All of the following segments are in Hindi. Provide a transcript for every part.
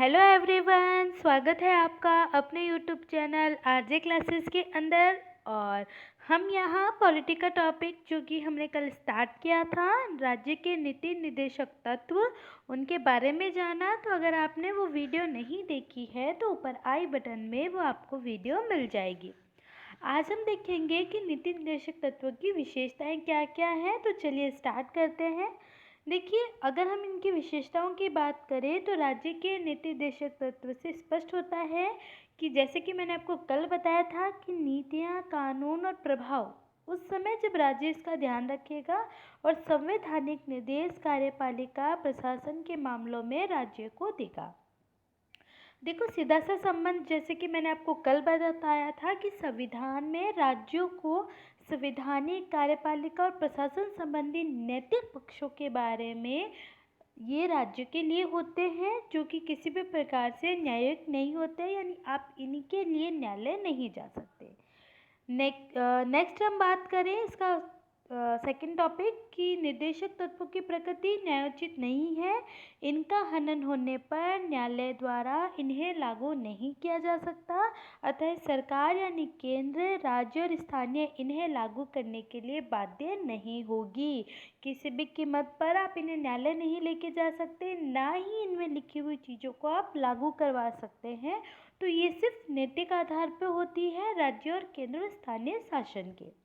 हेलो एवरीवन, स्वागत है आपका अपने यूट्यूब चैनल आरजे क्लासेस के अंदर। और हम यहाँ पॉलिटी का टॉपिक जो कि हमने कल स्टार्ट किया था, राज्य के नीति निर्देशक तत्व, उनके बारे में जाना। तो अगर आपने वो वीडियो नहीं देखी है तो ऊपर आई बटन में वो आपको वीडियो मिल जाएगी। आज हम देखेंगे कि नीति निर्देशक तत्व की विशेषताएं क्या क्या हैं। तो चलिए स्टार्ट करते हैं। देखिए, अगर हम इनकी विशेषताओं की बात करें तो राज्य के नीति निर्देशक तत्व से स्पष्ट होता है कि जैसे कि मैंने आपको कल बताया था कि नीतियाँ, कानून और प्रभाव उस समय जब राज्य इसका ध्यान रखेगा और संवैधानिक निर्देश कार्यपालिका प्रशासन के मामलों में राज्य को देगा। देखो, सीधा सा संबंध जैसे कि मैंने आपको कल बताया था कि संविधान में राज्यों को संवैधानिक, कार्यपालिका और प्रशासन संबंधी नैतिक पक्षों के बारे में ये राज्य के लिए होते हैं, जो कि किसी भी प्रकार से न्यायिक नहीं होते, यानी आप इनके लिए न्यायालय नहीं जा सकते। नेक्स्ट हम बात करें इसका सेकंड टॉपिक कि निर्देशक तत्वों की प्रकृति न्यायोचित नहीं है। इनका हनन होने पर न्यायालय द्वारा इन्हें लागू नहीं किया जा सकता, अतः सरकार यानी केंद्र, राज्य और स्थानीय इन्हें लागू करने के लिए बाध्य नहीं होगी। किसी भी कीमत पर आप इन्हें न्यायालय नहीं लेके जा सकते, ना ही इनमें लिखी हुई चीज़ों को आप लागू करवा सकते हैं। तो ये सिर्फ नैतिक आधार पर होती है राज्य और केंद्र स्थानीय शासन के।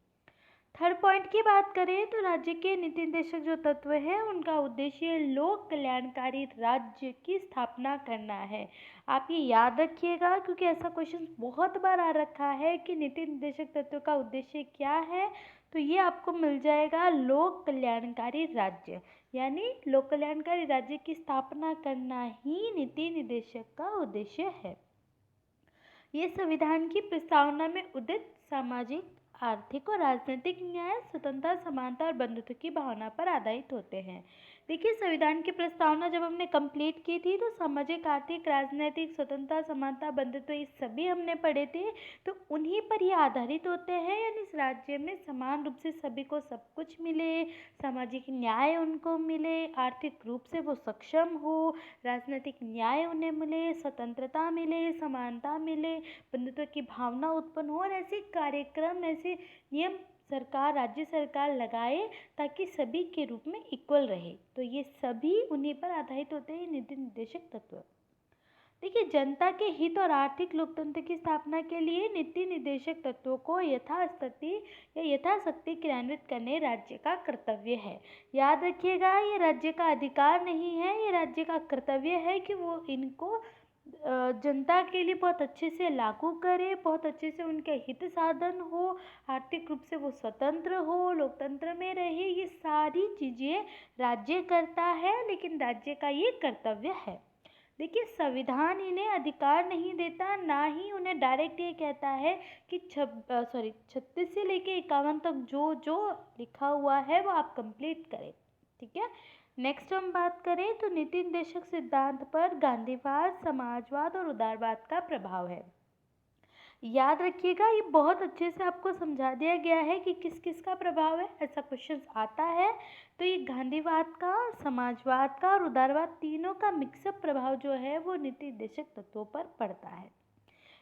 थर्ड पॉइंट की बात करें तो राज्य के नीति निर्देशक जो तत्व है उनका उद्देश्य लोक कल्याणकारी राज्य की स्थापना करना है। आप ये याद रखिएगा क्योंकि ऐसा क्वेश्चन बहुत बार आ रखा है कि नीति निर्देशक तत्व का उद्देश्य क्या है। तो ये आपको मिल जाएगा लोक कल्याणकारी राज्य, यानी लोक कल्याणकारी राज्य की स्थापना करना ही नीति निर्देशक का उद्देश्य है। ये संविधान की प्रस्तावना में उदित सामाजिक, आर्थिक और राजनीतिक न्याय, स्वतंत्रता, समानता और बंधुत्व की भावना पर आधारित होते हैं। देखिए, संविधान की प्रस्तावना जब हमने कंप्लीट की थी तो सामाजिक, आर्थिक, राजनीतिक, स्वतंत्रता, समानता, बंधुत्व ये सभी हमने पढ़े थे। तो उन्हीं पर ये आधारित होते हैं, यानी इस राज्य में समान रूप से सभी को सब कुछ मिले, सामाजिक न्याय उनको मिले, आर्थिक रूप से वो सक्षम हो, राजनीतिक न्याय उन्हें मिले, स्वतंत्रता मिले, समानता मिले, बंधुत्व की भावना उत्पन्न हो, और ऐसे कार्यक्रम, ऐसे नियम सरकार, राज्य सरकार लगाए ताकि सभी के रूप में इक्वल रहे। तो ये सभी उन्हीं पर आधारित होते हैं नीति निर्देशक तत्व। देखिए, जनता के हित और आर्थिक लोकतंत्र की स्थापना के लिए नीति निर्देशक तत्वों को यथास्थिति या यथाशक्ति क्रियान्वित करने राज्य का कर्तव्य है। याद रखिएगा, ये राज्य का अधिकार नहीं है, ये राज्य का कर्तव्य है कि वो इनको जनता के लिए बहुत अच्छे से लागू करे, बहुत अच्छे से उनके हित साधन हो, आर्थिक रूप से वो स्वतंत्र हो, लोकतंत्र में रहे। ये सारी चीज़ें राज्य करता है, लेकिन राज्य का ये कर्तव्य है। देखिए, संविधान इन्हें अधिकार नहीं देता, ना ही उन्हें डायरेक्ट ये कहता है कि 36 से लेके 51 तक जो जो लिखा हुआ है वो आप कंप्लीट करें। ठीक है। नेक्स्ट हम बात करें तो नीति निर्देशक सिद्धांत पर गांधीवाद, समाजवाद और उदारवाद का प्रभाव है। याद रखिएगा, ये बहुत अच्छे से आपको समझा दिया गया है कि किस किस का प्रभाव है। ऐसा क्वेश्चन आता है तो ये गांधीवाद का, समाजवाद का और उदारवाद तीनों का मिक्सअप प्रभाव जो है वो नीति निर्देशक तत्वों पर पड़ता है।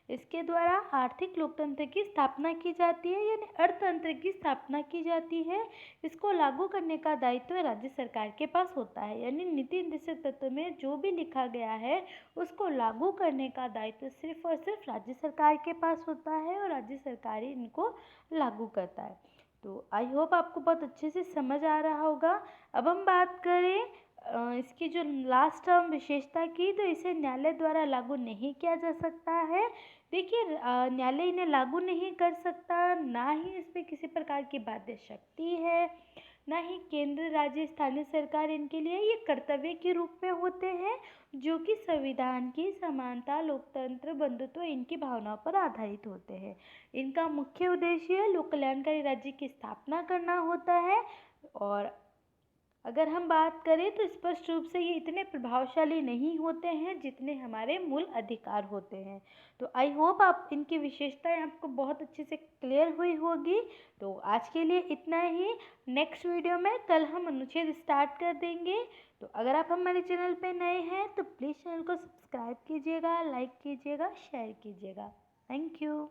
इसके द्वारा आर्थिक लोकतंत्र की स्थापना की जाती है, यानी अर्थतंत्र की स्थापना की जाती है। इसको लागू करने का दायित्व राज्य सरकार के पास होता है, यानी नीति निर्देशक तत्व में जो भी लिखा गया है उसको लागू करने का दायित्व सिर्फ और सिर्फ राज्य सरकार के पास होता है, और राज्य सरकार ही इनको लागू करता है। तो आई होप आपको बहुत अच्छे से समझ आ रहा होगा। अब हम बात करें इसकी जो लास्ट टर्म विशेषता की, तो इसे न्यायालय द्वारा लागू नहीं किया जा सकता है। देखिए, न्यायालय इन्हें लागू नहीं कर सकता, ना ही इसमें किसी प्रकार की बाध्य शक्ति है, ना ही केंद्र, राज्य, स्थानीय सरकार इनके लिए ये कर्तव्य के रूप में होते हैं, जो कि संविधान की समानता, लोकतंत्र, बंधुत्व इनकी भावनाओं पर आधारित होते हैं। इनका मुख्य उद्देश्य लोक कल्याणकारी राज्य की स्थापना करना होता है, और अगर हम बात करें तो स्पष्ट रूप से ये इतने प्रभावशाली नहीं होते हैं जितने हमारे मूल अधिकार होते हैं। तो आई होप आप इनकी विशेषताएं आपको बहुत अच्छे से क्लियर हुई होगी। तो आज के लिए इतना ही। नेक्स्ट वीडियो में कल हम अनुच्छेद स्टार्ट कर देंगे। तो अगर आप हमारे चैनल पे नए हैं तो प्लीज़ चैनल को सब्सक्राइब कीजिएगा, लाइक कीजिएगा, शेयर कीजिएगा। Thank you.